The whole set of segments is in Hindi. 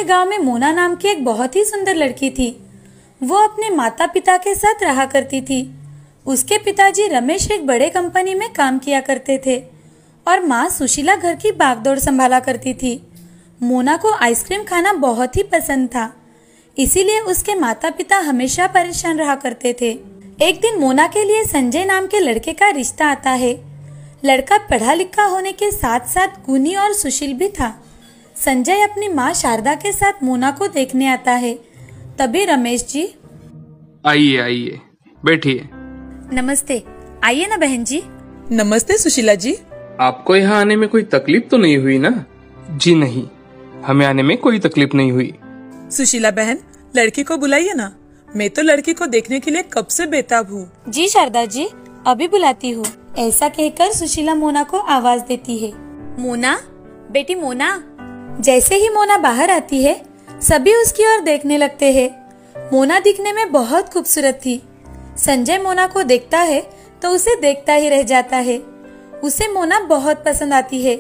के गांव में मोना नाम की एक बहुत ही सुंदर लड़की थी। वो अपने माता पिता के साथ रहा करती थी। उसके पिताजी रमेश एक बड़े कंपनी में काम किया करते थे और माँ सुशीला घर की भागदौड़ संभाला करती थी। मोना को आइसक्रीम खाना बहुत ही पसंद था, इसीलिए उसके माता पिता हमेशा परेशान रहा करते थे। एक दिन मोना के लिए संजय नाम के लड़के का रिश्ता आता है। लड़का पढ़ा लिखा होने के साथ साथ गुणी और सुशील भी था। संजय अपनी माँ शारदा के साथ मोना को देखने आता है। तभी रमेश जी, आइए आइए, बैठिए। नमस्ते। आइए ना बहन जी। नमस्ते सुशीला जी। आपको यहाँ आने में कोई तकलीफ तो नहीं हुई ना? जी नहीं, हमें आने में कोई तकलीफ नहीं हुई। सुशीला बहन, लड़की को बुलाइए ना। मैं तो लड़की को देखने के लिए कब से बेताब हूँ। जी शारदा जी, अभी बुलाती हूँ। ऐसा कहकर सुशीला मोना को आवाज देती है। मोना, बेटी मोना। जैसे ही मोना बाहर आती है, सभी उसकी ओर देखने लगते हैं। मोना दिखने में बहुत खूबसूरत थी। संजय मोना को देखता है तो उसे देखता ही रह जाता है। उसे मोना बहुत पसंद आती है।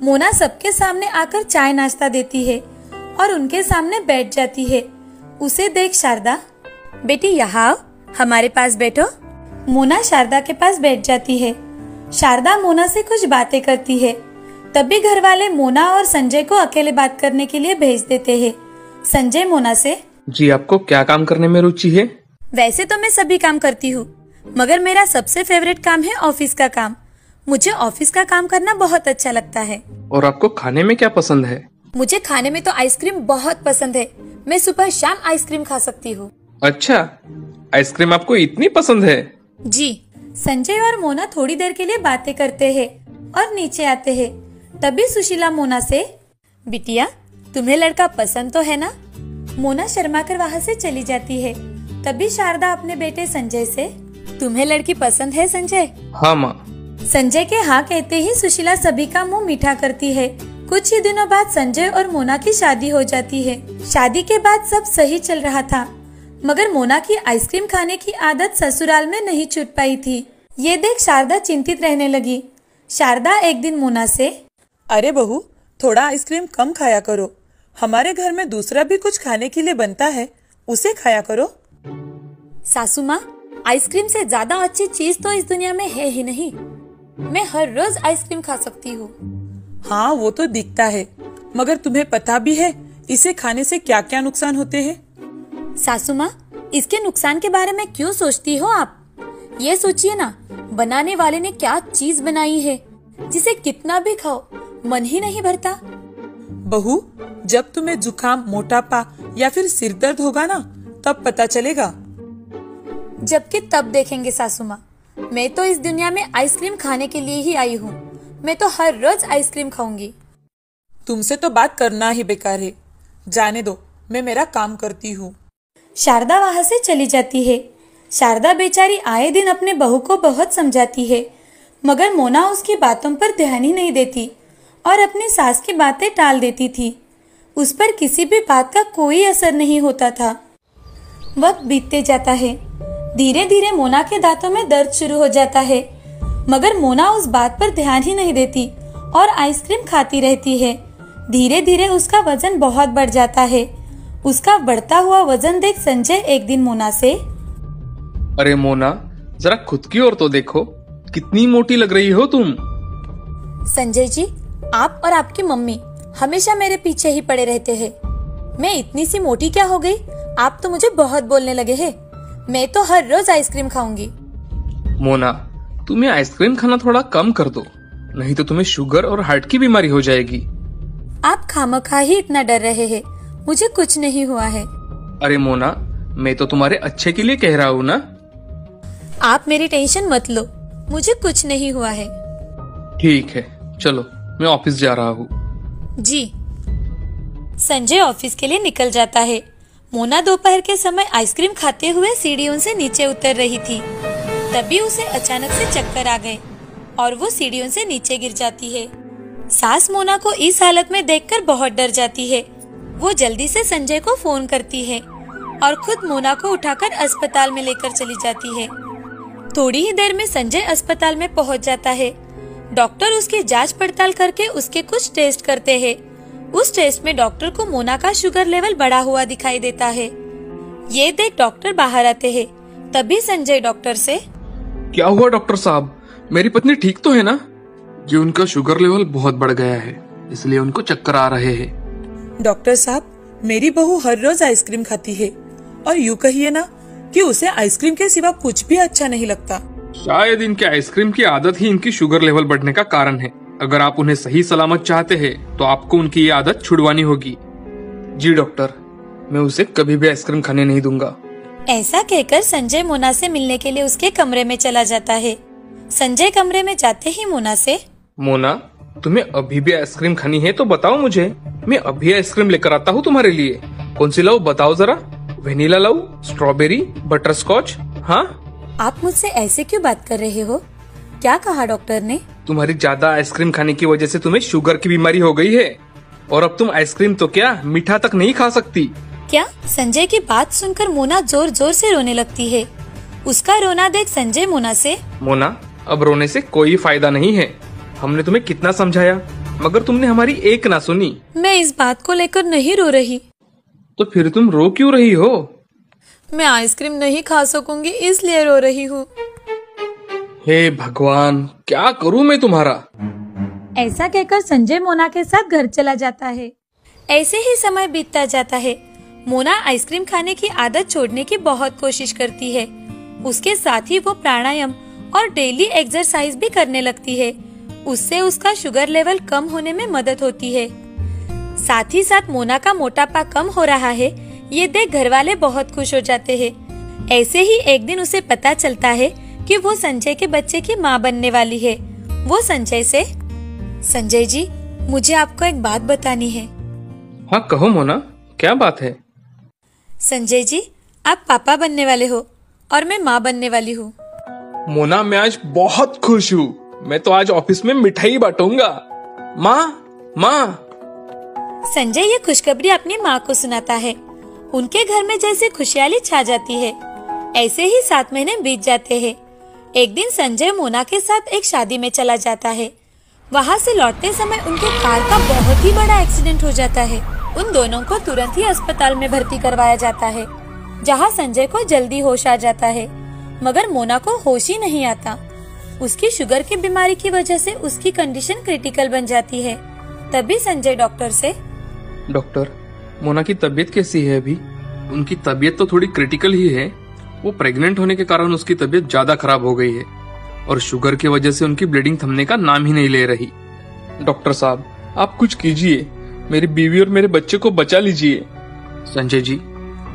मोना सबके सामने आकर चाय नाश्ता देती है और उनके सामने बैठ जाती है। उसे देख शारदा, बेटी यहाँ आओ, हमारे पास बैठो। मोना शारदा के पास बैठ जाती है। शारदा मोना से कुछ बातें करती है। तभी घर वाले मोना और संजय को अकेले बात करने के लिए भेज देते हैं। संजय मोना से, जी आपको क्या काम करने में रुचि है? वैसे तो मैं सभी काम करती हूँ, मगर मेरा सबसे फेवरेट काम है ऑफिस का काम। मुझे ऑफिस का काम करना बहुत अच्छा लगता है। और आपको खाने में क्या पसंद है? मुझे खाने में तो आइसक्रीम बहुत पसंद है। मैं सुबह शाम आइसक्रीम खा सकती हूँ। अच्छा, आइसक्रीम आपको इतनी पसंद है? जी। संजय और मोना थोड़ी देर के लिए बातें करते हैं और नीचे आते हैं। तभी सुशीला मोना से, बिटिया तुम्हें लड़का पसंद तो है ना? मोना शर्माकर वहाँ से चली जाती है। तभी शारदा अपने बेटे संजय से, तुम्हें लड़की पसंद है संजय? हाँ माँ। संजय के हाँ कहते ही सुशीला सभी का मुंह मीठा करती है। कुछ ही दिनों बाद संजय और मोना की शादी हो जाती है। शादी के बाद सब सही चल रहा था, मगर मोना की आइसक्रीम खाने की आदत ससुराल में नहीं छूट पाई थी। ये देख शारदा चिंतित रहने लगी। शारदा एक दिन मोना से, अरे बहू, थोड़ा आइसक्रीम कम खाया करो। हमारे घर में दूसरा भी कुछ खाने के लिए बनता है, उसे खाया करो। सासू माँ, आइसक्रीम से ज्यादा अच्छी चीज तो इस दुनिया में है ही नहीं। मैं हर रोज आइसक्रीम खा सकती हूँ। हाँ, वो तो दिखता है, मगर तुम्हें पता भी है इसे खाने से क्या क्या नुकसान होते हैं? सासू माँ, इसके नुकसान के बारे में क्यों सोचती हो आप? ये सोचिए ना, बनाने वाले ने क्या चीज बनाई है जिसे कितना भी खाओ मन ही नहीं भरता। बहू, जब तुम्हें जुकाम, मोटापा या फिर सिर दर्द होगा ना, तब पता चलेगा। जबकि तब देखेंगे सासू माँ। मैं तो इस दुनिया में आइसक्रीम खाने के लिए ही आई हूँ। मैं तो हर रोज आइसक्रीम खाऊंगी। तुमसे तो बात करना ही बेकार है। जाने दो, मैं मेरा काम करती हूँ। शारदा वहाँ से चली जाती है। शारदा बेचारी आए दिन अपने बहू को बहुत समझाती है, मगर मोना उसकी बातों पर ध्यान ही नहीं देती और अपनी सास की बातें टाल देती थी। उस पर किसी भी बात का कोई असर नहीं होता था। वक्त बीतते जाता है। धीरे धीरे मोना के दांतों में दर्द शुरू हो जाता है, मगर मोना उस बात पर ध्यान ही नहीं देती और आइसक्रीम खाती रहती है। धीरे धीरे उसका वजन बहुत बढ़ जाता है। उसका बढ़ता हुआ वजन देख संजय एक दिन मोना से, अरे मोना, जरा खुद की ओर तो देखो, कितनी मोटी लग रही हो तुम। संजय जी, आप और आपकी मम्मी हमेशा मेरे पीछे ही पड़े रहते हैं। मैं इतनी सी मोटी क्या हो गई? आप तो मुझे बहुत बोलने लगे हैं। मैं तो हर रोज आइसक्रीम खाऊंगी। मोना, तुम्हें आइसक्रीम खाना थोड़ा कम कर दो, नहीं तो तुम्हें शुगर और हार्ट की बीमारी हो जाएगी। आप खामखा ही इतना डर रहे हैं। मुझे कुछ नहीं हुआ है। अरे मोना, मैं तो तुम्हारे अच्छे के लिए कह रहा हूँ ना। आप मेरी टेंशन मत लो, मुझे कुछ नहीं हुआ है। ठीक है, चलो मैं ऑफिस जा रहा हूँ। जी। संजय ऑफिस के लिए निकल जाता है। मोना दोपहर के समय आइसक्रीम खाते हुए सीढ़ियों से नीचे उतर रही थी। तभी उसे अचानक से चक्कर आ गए और वो सीढ़ियों से नीचे गिर जाती है। सास मोना को इस हालत में देखकर बहुत डर जाती है। वो जल्दी से संजय को फोन करती है और खुद मोना को उठाकर अस्पताल में लेकर चली जाती है। थोड़ी ही देर में संजय अस्पताल में पहुंच जाता है। डॉक्टर उसकी जांच पड़ताल करके उसके कुछ टेस्ट करते हैं। उस टेस्ट में डॉक्टर को मोना का शुगर लेवल बढ़ा हुआ दिखाई देता है। ये देख डॉक्टर बाहर आते हैं। तभी संजय डॉक्टर से, क्या हुआ डॉक्टर साहब, मेरी पत्नी ठीक तो है ना? जी उनका शुगर लेवल बहुत बढ़ गया है, इसलिए उनको चक्कर आ रहे हैं। डॉक्टर साहब, मेरी बहू हर रोज आइसक्रीम खाती है और यूँ कहिए ना कि उसे आइसक्रीम के सिवा कुछ भी अच्छा नहीं लगता। शायद इनके आइसक्रीम की आदत ही इनकी शुगर लेवल बढ़ने का कारण है। अगर आप उन्हें सही सलामत चाहते हैं तो आपको उनकी ये आदत छुड़वानी होगी। जी डॉक्टर, मैं उसे कभी भी आइसक्रीम खाने नहीं दूंगा। ऐसा कहकर संजय मोना से मिलने के लिए उसके कमरे में चला जाता है। संजय कमरे में जाते ही मोना से, मोना, तुम्हें अभी भी आइसक्रीम खानी है तो बताओ मुझे, मैं अभी आइसक्रीम लेकर आता हूँ तुम्हारे लिए। कौन सी लाऊं बताओ जरा, वेनिला लाऊं, स्ट्रॉबेरी, बटर स्कॉच? हाँ, आप मुझसे ऐसे क्यों बात कर रहे हो? क्या कहा डॉक्टर ने? तुम्हारी ज्यादा आइसक्रीम खाने की वजह से तुम्हें शुगर की बीमारी हो गई है और अब तुम आइसक्रीम तो क्या मीठा तक नहीं खा सकती। क्या? संजय की बात सुनकर मोना जोर जोर से रोने लगती है। उसका रोना देख संजय मोना से, मोना, अब रोने से कोई फायदा नहीं है। हमने तुम्हें कितना समझाया मगर तुमने हमारी एक ना सुनी। मैं इस बात को लेकर नहीं रो रही। तो फिर तुम रो क्यों रही हो? मैं आइसक्रीम नहीं खा सकूंगी इसलिए रो रही हूँ। हे भगवान, क्या करूँ मैं तुम्हारा? ऐसा कहकर संजय मोना के साथ घर चला जाता है। ऐसे ही समय बीतता जाता है। मोना आइसक्रीम खाने की आदत छोड़ने की बहुत कोशिश करती है। उसके साथ ही वो प्राणायाम और डेली एक्सरसाइज भी करने लगती है। उससे उसका शुगर लेवल कम होने में मदद होती है। साथ ही साथ मोना का मोटापा कम हो रहा है, ये देख घर वाले बहुत खुश हो जाते हैं। ऐसे ही एक दिन उसे पता चलता है कि वो संजय के बच्चे की माँ बनने वाली है। वो संजय से, संजय जी, मुझे आपको एक बात बतानी है। हाँ कहो मोना, क्या बात है? संजय जी, आप पापा बनने वाले हो और मैं माँ बनने वाली हूँ। मोना, मैं आज बहुत खुश हूँ। मैं तो आज ऑफिस में मिठाई बांटूंगा। माँ, माँ। संजय ये खुशखबरी अपनी माँ को सुनाता है। उनके घर में जैसे खुशहाली छा जाती है। ऐसे ही 7 महीने बीत जाते हैं। एक दिन संजय मोना के साथ एक शादी में चला जाता है। वहाँ से लौटते समय उनके कार का बहुत ही बड़ा एक्सीडेंट हो जाता है। उन दोनों को तुरंत ही अस्पताल में भर्ती करवाया जाता है, जहाँ संजय को जल्दी होश आ जाता है, मगर मोना को होश ही नहीं आता। उसकी शुगर की बीमारी की वजह से उसकी कंडीशन क्रिटिकल बन जाती है। तभी संजय डॉक्टर से, डॉक्टर, मोना की तबीयत कैसी है अभी? उनकी तबीयत तो थोड़ी क्रिटिकल ही है। वो प्रेग्नेंट होने के कारण उसकी तबीयत ज्यादा खराब हो गई है और शुगर की वजह से उनकी ब्लीडिंग थमने का नाम ही नहीं ले रही। डॉक्टर साहब, आप कुछ कीजिए, मेरी बीवी और मेरे बच्चे को बचा लीजिए। संजय जी,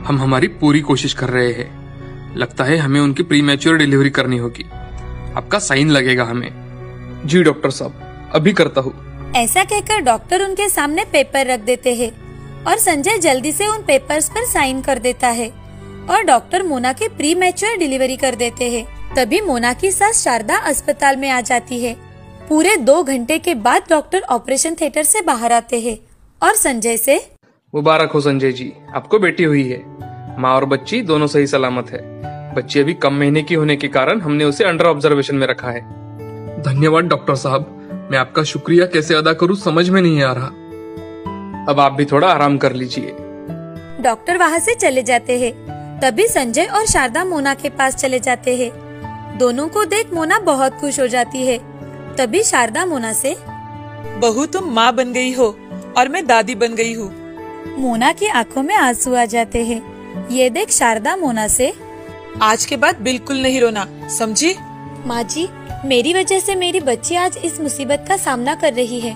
हम हमारी पूरी कोशिश कर रहे हैं। लगता है हमें उनकी प्रीमैच्योर डिलीवरी करनी होगी। आपका साइन लगेगा हमें। जी डॉक्टर साहब, अभी करता हूँ। ऐसा कहकर डॉक्टर उनके सामने पेपर रख देते हैं और संजय जल्दी से उन पेपर्स पर साइन कर देता है और डॉक्टर मोना की प्री मैच्योर डिलीवरी कर देते हैं। तभी मोना की सास शारदा अस्पताल में आ जाती है। पूरे 2 घंटे के बाद डॉक्टर ऑपरेशन थिएटर से बाहर आते हैं और संजय से, मुबारक हो संजय जी, आपको बेटी हुई है। माँ और बच्ची दोनों सही सलामत है। बच्ची अभी कम महीने की होने के कारण हमने उसे अंडर ऑब्जर्वेशन में रखा है। धन्यवाद डॉक्टर साहब, मैं आपका शुक्रिया कैसे अदा करूं समझ में नहीं आ रहा। अब आप भी थोड़ा आराम कर लीजिए। डॉक्टर वहाँ से चले जाते हैं। तभी संजय और शारदा मोना के पास चले जाते हैं। दोनों को देख मोना बहुत खुश हो जाती है। तभी शारदा मोना से, बहू तुम माँ बन गई हो और मैं दादी बन गई हूँ। मोना की आंखों में आंसू आ जाते हैं। ये देख शारदा मोना से, आज के बाद बिल्कुल नहीं रोना, समझी? माँ जी, मेरी वजह से मेरी बच्ची आज इस मुसीबत का सामना कर रही है।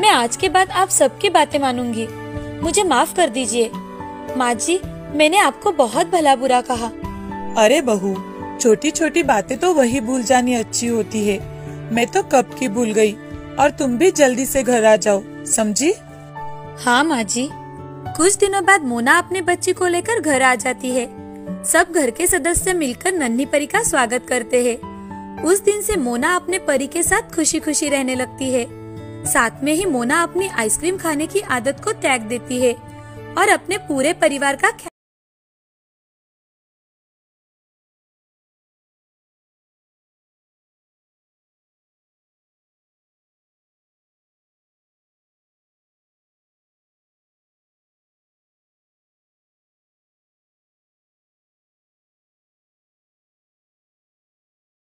मैं आज के बाद आप सबकी बातें मानूंगी। मुझे माफ कर दीजिए। माँ जी, मैंने आपको बहुत भला बुरा कहा। अरे बहू, छोटी छोटी बातें तो वही भूल जानी अच्छी होती है। मैं तो कब की भूल गई और तुम भी जल्दी से घर आ जाओ, समझी? हाँ माँ जी। कुछ दिनों बाद मोना अपने बच्ची को लेकर घर आ जाती है। सब घर के सदस्य मिलकर नन्ही परी का स्वागत करते हैं। उस दिन से मोना अपने परी के साथ खुशी खुशी रहने लगती है। साथ में ही मोना अपनी आइसक्रीम खाने की आदत को त्याग देती है और अपने पूरे परिवार का